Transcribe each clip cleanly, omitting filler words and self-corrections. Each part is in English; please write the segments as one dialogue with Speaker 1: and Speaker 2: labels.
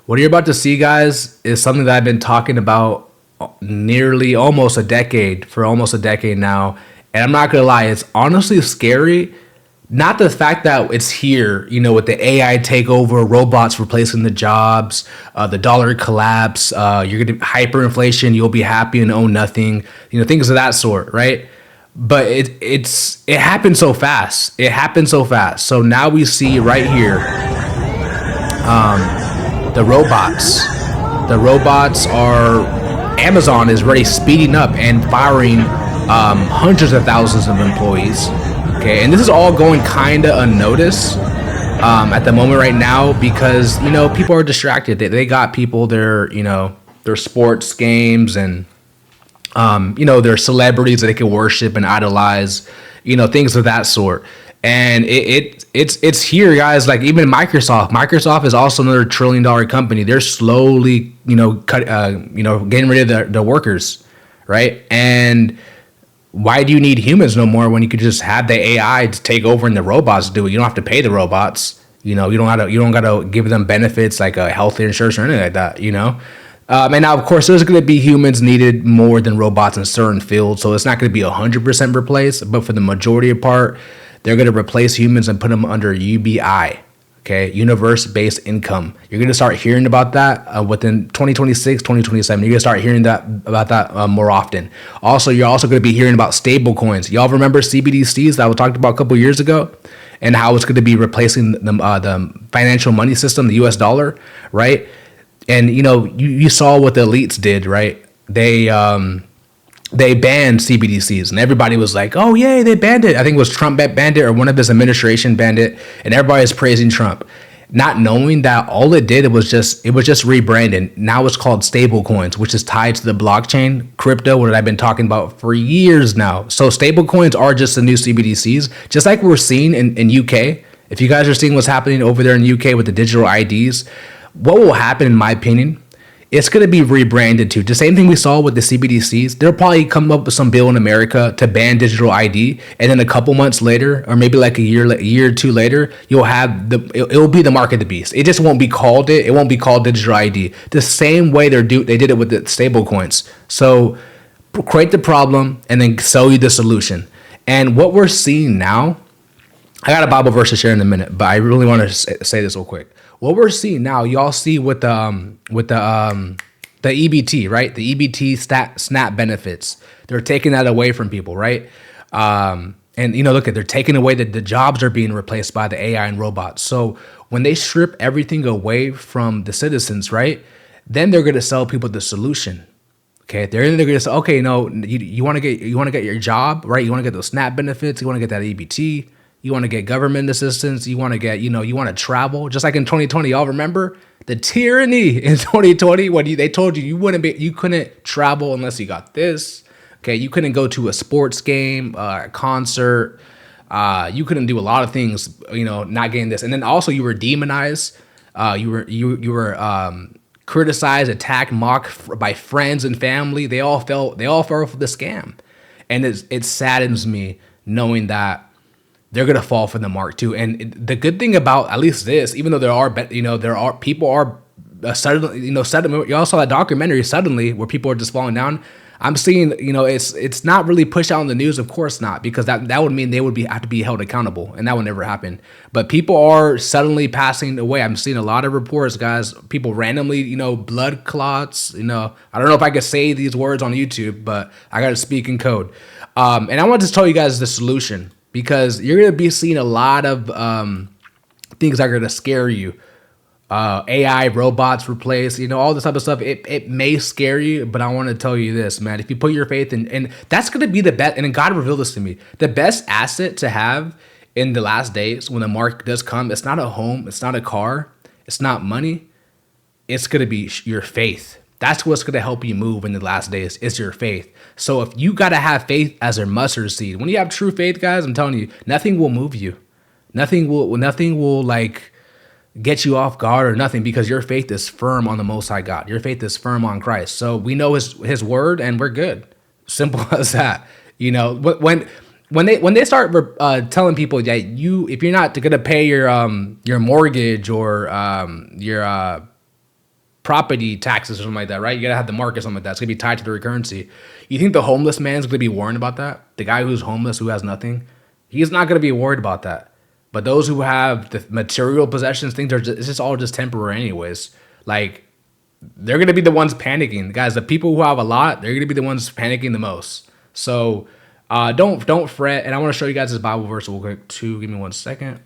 Speaker 1: What you're about to see, guys, is something that I've been talking about nearly almost a decade now. And I'm not gonna lie, it's honestly scary. Not the fact that it's here, with the AI takeover, robots replacing the jobs, the dollar collapse, you're gonna hyperinflation, you'll be happy and own nothing, things of that sort, right? But it happened so fast. It happened so fast. So now we see right here the robots. The robots are Amazon is already speeding up and firing hundreds of thousands of employees. Okay, and this is all going kind of unnoticed at the moment right now because people are distracted. They got people their sports games and their celebrities that they can worship and idolize, things of that sort. And it's here, guys. Like even Microsoft is also another $1 trillion company. They're slowly, getting rid of the workers, right? And why do you need humans no more when you could just have the AI to take over and the robots do it? You don't have to pay the robots. You don't gotta give them benefits like a health insurance or anything like that. And now, of course, there's going to be humans needed more than robots in certain fields, so it's not going to be 100% replaced. But for the majority of part, they're going to replace humans and put them under UBI, okay, universe-based income. You're going to start hearing about that within 2026, 2027. You're going to start hearing about that more often. Also, you're also going to be hearing about stable coins. Y'all remember CBDCs that we talked about a couple years ago, and how it's going to be replacing the financial money system, the U.S. dollar, right? And you saw what the elites did, right? They banned CBDCs, and everybody was like, "Oh yay, they banned it." I think it was Trump banned it, or one of his administration banned it, and everybody is praising Trump, not knowing that all it did was just rebranded. Now it's called stable coins, which is tied to the blockchain crypto, what I've been talking about for years now. So stable coins are just the new CBDCs, just like we're seeing in UK. If you guys are seeing what's happening over there in UK with the digital IDs. What will happen, in my opinion, it's going to be rebranded to the same thing we saw with the CBDCs. They'll probably come up with some bill in America to ban digital ID, and then a couple months later, or maybe like a year or two later, you'll have it'll be the mark of the beast. It just won't be called it. It won't be called digital ID. The same way they did it with the stable coins. So create the problem and then sell you the solution. And what we're seeing now, I got a Bible verse to share in a minute, but I really want to say this real quick. What we're seeing now, y'all see with the EBT, right? The EBT SNAP benefits. They're taking that away from people, right? And look they're taking away the jobs are being replaced by the AI and robots. So when they strip everything away from the citizens, right? Then they're gonna sell people the solution. Okay, they're gonna say, okay, no, you want to get your job, right? You want to get those SNAP benefits. You want to get that EBT. You want to get government assistance. You want to get, you want to travel. Just like in 2020, y'all remember the tyranny in 2020 when they told you you couldn't travel unless you got this. Okay, you couldn't go to a sports game, a concert. You couldn't do a lot of things. Not getting this, and then also you were demonized. You were criticized, attacked, mocked by friends and family. They all fell for the scam, and it saddens me knowing that they're gonna fall for the mark too. And the good thing about at least this, even though there are people are suddenly, suddenly, you all saw that documentary suddenly where people are just falling down. I'm seeing, it's not really pushed out on the news, of course not, because that would mean they would have to be held accountable, and that would never happen. But people are suddenly passing away. I'm seeing a lot of reports, guys. People randomly, blood clots. I don't know if I could say these words on YouTube, but I got to speak in code. And I want to tell you guys the solution, because you're going to be seeing a lot of things that are going to scare you. AI, robots replace, all this type of stuff. It may scare you, but I want to tell you this, man. If you put your faith in, and that's going to be the best, and God revealed this to me, the best asset to have in the last days when the mark does come, it's not a home, it's not a car, it's not money. It's going to be your faith. That's what's going to help you move in the last days, is your faith. So if you got to have faith as a mustard seed, when you have true faith, guys, I'm telling you, nothing will move you. Nothing will like get you off guard or nothing, because your faith is firm on the Most High God. Your faith is firm on Christ. So we know his word and we're good. Simple as that. When they start telling people that if you're not going to pay your mortgage or property taxes or something like that, right? You gotta have the mark or something like that. It's gonna be tied to the currency. You think the homeless man's gonna be worried about that? The guy who's homeless, who has nothing, he's not gonna be worried about that. But those who have the material possessions, things are just, it's just all just temporary anyways. Like, they're gonna be the ones panicking, guys. The people who have a lot, they're gonna be the ones panicking the most. So don't fret. And I want to show you guys this Bible verse real quick too. Give me 1 second.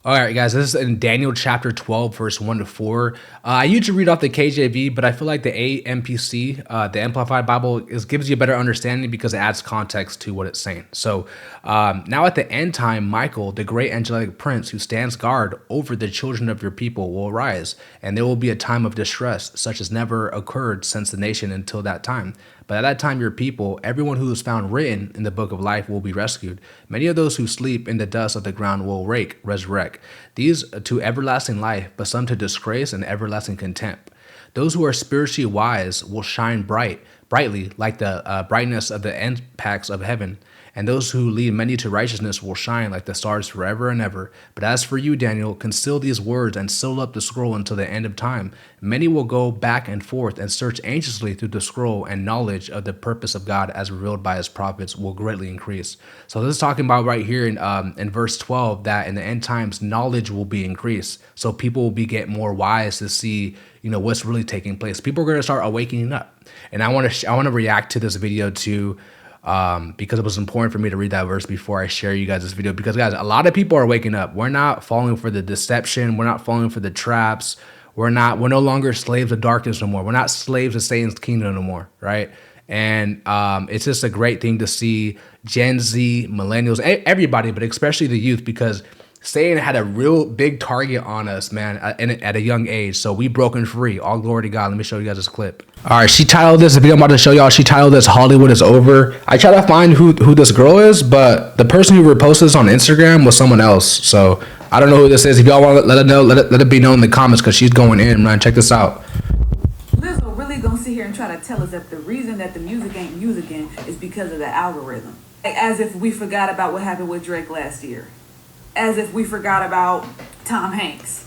Speaker 1: All right, guys, this is in Daniel chapter 12, verse 1 to 4. I usually read off the KJV, but I feel like the AMPC, the Amplified Bible, gives you a better understanding because it adds context to what it's saying. So now at the end time, Michael, the great angelic prince who stands guard over the children of your people, will arise, and there will be a time of distress, such as never occurred since the nation until that time. But at that time, your people, everyone who is found written in the book of life, will be rescued. Many of those who sleep in the dust of the ground will resurrect. These to everlasting life, but some to disgrace and everlasting contempt. Those who are spiritually wise will shine brightly like the brightness of the impacts of heaven. And those who lead many to righteousness will shine like the stars forever and ever. But as for you, Daniel, conceal these words and seal up the scroll until the end of time. Many will go back and forth and search anxiously through the scroll, and knowledge of the purpose of God as revealed by his prophets will greatly increase. So this is talking about right here in verse 12, that in the end times, knowledge will be increased. So people will get more wise to see, what's really taking place. People are going to start awakening up. And I want to react to this video too, because it was important for me to read that verse before I share you guys this video, because guys, a lot of people are waking up. We're not falling for the deception. We're not falling for the traps. We're no longer slaves of darkness no more. We're not slaves of Satan's kingdom no more. Right. And it's just a great thing to see Gen Z, millennials, everybody, but especially the youth, because Satan had a real big target on us, man, at a young age. So we broken free. All glory to God. Let me show you guys this clip. All right, she titled this, the video I'm about to show y'all, she titled this "Hollywood is Over." I try to find who this girl is, but the person who reposted this on Instagram was someone else. So I don't know who this is. If y'all want to let it know, let it be known in the comments, because she's going in, man. Check this out.
Speaker 2: Lizzo really gonna sit here and try to tell us that the reason that the music ain't musicking is because of the algorithm. As if we forgot about what happened with Drake last year. As if we forgot about Tom Hanks.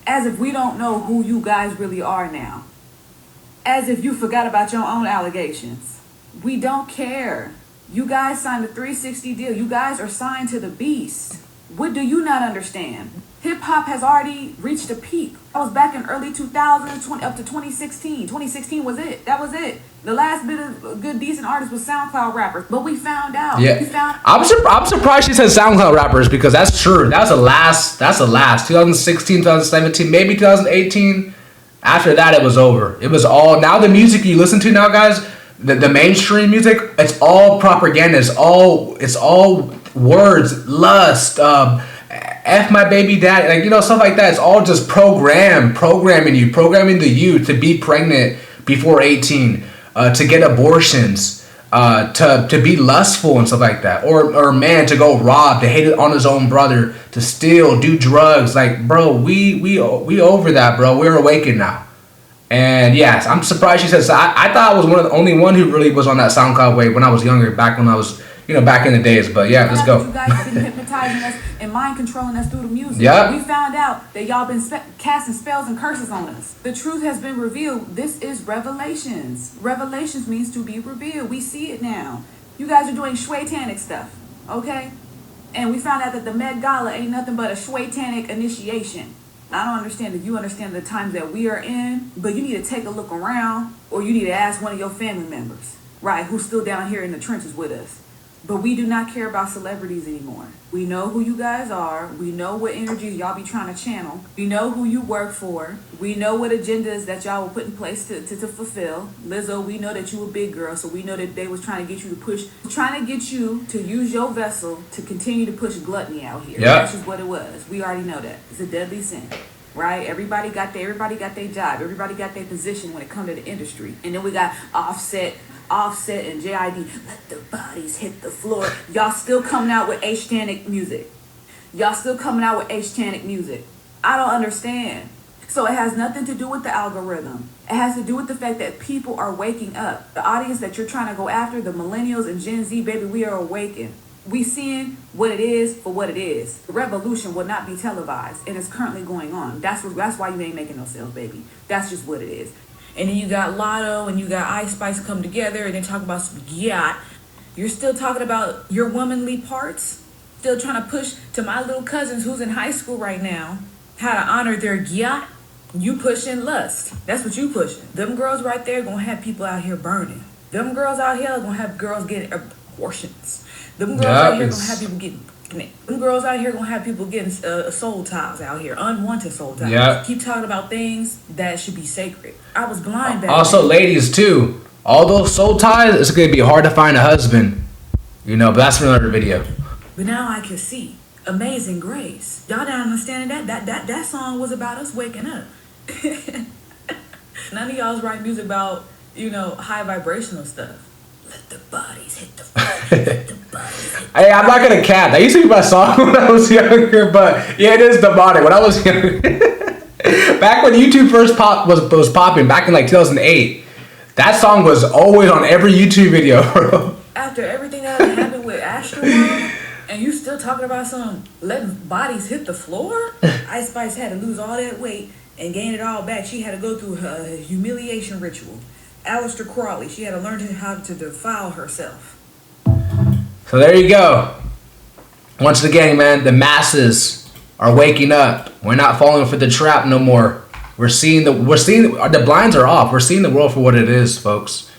Speaker 2: As if we don't know who you guys really are now. As if you forgot about your own allegations. We don't care. You guys signed a 360 deal. You guys are signed to the beast. What do you not understand? Hip hop has already reached a peak. I was back in early 2000, up to 2016. 2016 was it. That was it. The last bit of good, decent artists was SoundCloud rappers. But we found out.
Speaker 1: Yeah. I'm surprised she said SoundCloud rappers, because that's true. That's the last. 2016, 2017, maybe 2018. After that, it was over. It was all, now the music you listen to now, guys, the mainstream music, it's all propaganda. It's all words, lust, F my baby daddy, stuff like that. It's all just programming the youth to be pregnant before 18, to get abortions, to be lustful and stuff like that, or man to go rob, to hate it on his own brother, to steal, do drugs. Like, bro, we over that, bro. We're awakened now. And yes, I'm surprised she says. I thought I was the only one who really was on that SoundCloud wave when I was younger, back when I was, back in the days. But yeah, let's go.
Speaker 2: You guys have been hypnotizing us and mind controlling us through the music.
Speaker 1: Yeah.
Speaker 2: We found out that y'all been casting spells and curses on us. The truth has been revealed. This is Revelations. Revelations means to be revealed. We see it now. You guys are doing Satanic stuff, okay? And we found out that the Met Gala ain't nothing but a Satanic initiation. I don't understand if you understand the times that we are in, but you need to take a look around, or you need to ask one of your family members, right, who's still down here in the trenches with us. But we do not care about celebrities anymore. We know who you guys are. We know what energies y'all be trying to channel. We know who you work for. We know what agendas that y'all will put in place to fulfill. Lizzo, we know that you a big girl, so we know that they was trying to get you to use your vessel to continue to push gluttony out here.
Speaker 1: Yeah.
Speaker 2: That's just what it was. We already know that. It's a deadly sin. Right? Everybody got their job. Everybody got their position when it comes to the industry. And then we got Offset and JID, let the bodies hit the floor. Y'all still coming out with Satanic music. I don't understand. So it has nothing to do with the algorithm. It has to do with the fact that people are waking up. The audience that you're trying to go after, the millennials and Gen Z, baby, we are awakened. We seeing what it is for what it is. The revolution will not be televised, and it's currently going on. That's why you ain't making no sales, baby. That's just what it is. And then you got Lotto and you got Ice Spice come together and then talk about some yacht. You're still talking about your womanly parts. Still trying to push to my little cousins who's in high school right now how to honor their yacht. You pushing lust. That's what you pushing. Them girls right there gonna have people out here burning. Them girls out here gonna have girls getting abortions. Them girls out here gonna have people getting pregnant. Them girls out here gonna have people getting soul ties out here, unwanted soul ties.
Speaker 1: Yep.
Speaker 2: Keep talking about things that should be sacred. I was blind back
Speaker 1: Also,
Speaker 2: then.
Speaker 1: ladies too. All those soul ties, it's gonna be hard to find a husband. But that's for another video.
Speaker 2: But now I can see. Amazing Grace. Y'all not understanding that song was about us waking up. None of y'all's write music about, high vibrational stuff. Let the bodies hit the floor. Let the bodies hit the
Speaker 1: Hey, I'm not gonna cap. That used to be my song when I was younger, but yeah, it is demonic. When I was younger, back when YouTube first was popping, back in like 2008, that song was always on every YouTube video, bro.
Speaker 2: After everything that happened with Astroworld, and you still talking about some letting bodies hit the floor? Ice Spice had to lose all that weight and gain it all back. She had to go through her humiliation ritual. Aleister Crowley, she had to learn how to defile herself.
Speaker 1: So there you go. Once again, man, the masses are waking up. We're not falling for the trap no more. We're seeing the blinds are off. We're seeing the world for what it is, folks.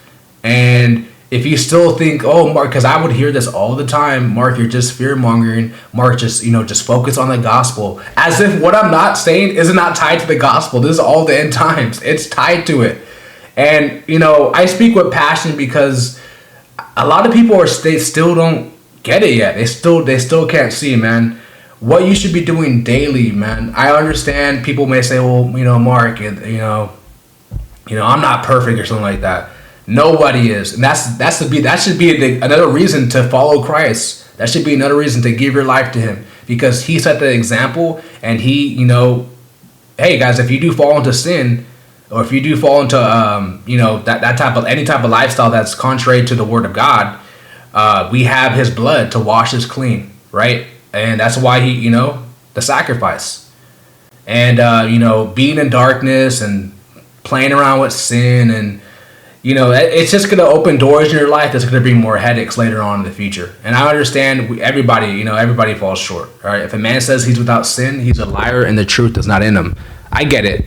Speaker 1: And if you still think, oh, Mark, because I would hear this all the time, Mark, you're just fear mongering. Mark, just focus on the gospel. As if what I'm not saying is not tied to the gospel. This is all the end times. It's tied to it. And, I speak with passion because a lot of people they still don't get it yet. They still can't see, man, what you should be doing daily, man. I understand people may say, well, Mark, I'm not perfect or something like that. Nobody is. And that should be another reason to follow Christ. That should be another reason to give your life to him, because he set the example, and he, hey guys, if you do fall into sin, or if you do fall into any type of lifestyle that's contrary to the word of God, we have his blood to wash us clean, right? And that's why he, the sacrifice. And being in darkness and playing around with sin, and it's just going to open doors in your life that's going to bring more headaches later on in the future. And I understand everybody falls short. All right, if a man says he's without sin, he's a liar, and the truth is not in him. I get it,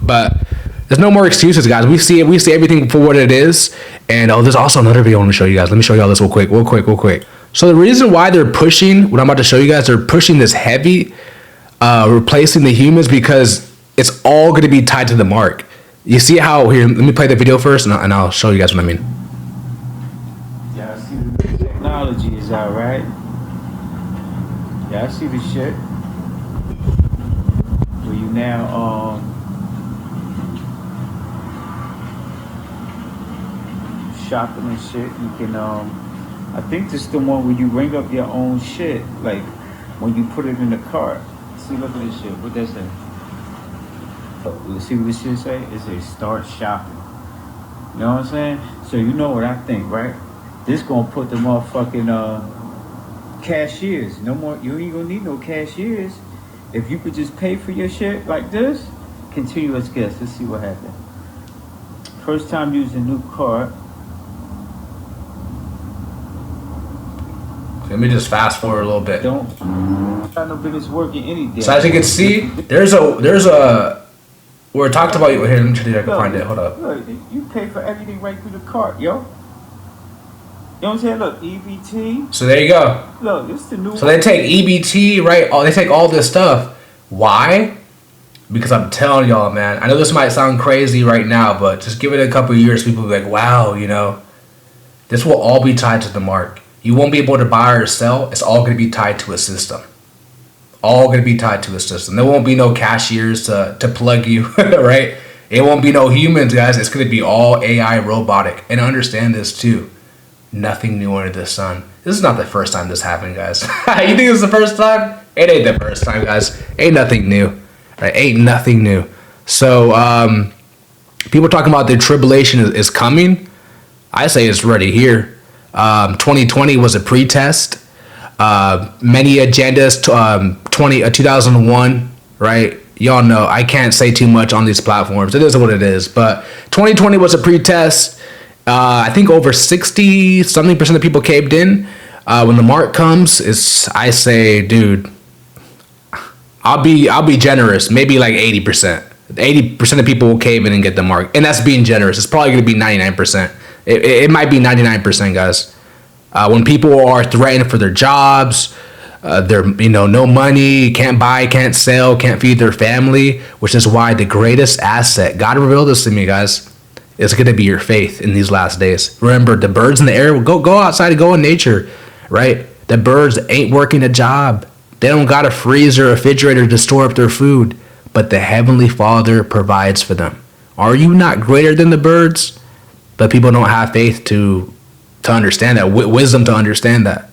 Speaker 1: but there's no more excuses, guys. We see everything for what it is. And there's also another video I want to show you guys. Let me show y'all this real quick. So the reason why they're pushing what I'm about to show you guys, they're pushing this heavy, replacing the humans, because it's all going to be tied to the mark. You see how, here, let me play the video first, and I'll show you guys what I mean.
Speaker 3: Yeah, I see the technology is out, right? Yeah, I see the shit. Where you now, shopping and shit. You can, I think this is the one where you ring up your own shit, like when you put it in the cart. See, look at this shit. What that say? Let's see what this shit say. It says start shopping. You know what I'm saying? So you know what I think, right? This gonna put the motherfucking cashiers. No more. You ain't gonna need no cashiers. If you could just pay for your shit like this. Continuous guess. Let's see what happens. First time using new cart.
Speaker 1: Let me just fast forward a little bit.
Speaker 3: Don't got no business working any day.
Speaker 1: So as you can see, there's a where it talked about, here, let me try to find it. Hold up.
Speaker 3: Look, you pay for everything right through the cart, yo. You know what I'm saying? Look, EBT.
Speaker 1: So there you go.
Speaker 3: Look, this is the new.
Speaker 1: So they take EBT, right? They take all this stuff. Why? Because I'm telling y'all, man. I know this might sound crazy right now, but just give it a couple of years, people will be like, wow, this will all be tied to the mark. You won't be able to buy or sell. It's all going to be tied to a system. All going to be tied to a system. There won't be no cashiers to plug you, right? It won't be no humans, guys. It's going to be all AI robotic. And understand this too. Nothing new under the sun. This is not the first time this happened, guys. You think it's the first time? It ain't the first time, guys. Ain't nothing new. Right? Ain't nothing new. So people talking about the tribulation is coming. I say it's already here. 2020 was a pre-test. Many agendas, 2001, right? Y'all know I can't say too much on these platforms. It is what it is. But 2020 was a pre-test. I think over 60 something percent of people caved in. When the mark comes, I say, dude, I'll be generous. Maybe like 80%. 80% of people will cave in and get the mark, and that's being generous. It's probably going to be 99%. It might be 99%, guys. When people are threatened for their jobs, they're no money, can't buy, can't sell, can't feed their family, which is why the greatest asset, God revealed this to me, guys, is going to be your faith in these last days. Remember, the birds in the air, go outside and go in nature, right? The birds ain't working a job. They don't got a freezer or refrigerator to store up their food, but the Heavenly Father provides for them. Are you not greater than the birds? But people don't have faith to understand that, wisdom to understand that.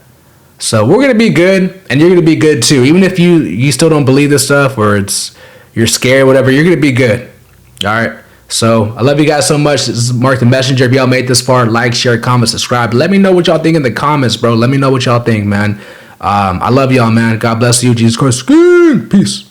Speaker 1: So we're going to be good, and you're going to be good too. Even if you still don't believe this stuff, or you're scared, whatever, you're going to be good. All right? So I love you guys so much. This is Mark the Messenger. If y'all made this far, like, share, comment, subscribe. Let me know what y'all think in the comments, bro. Let me know what y'all think, man. I love y'all, man. God bless you. Jesus Christ. Peace.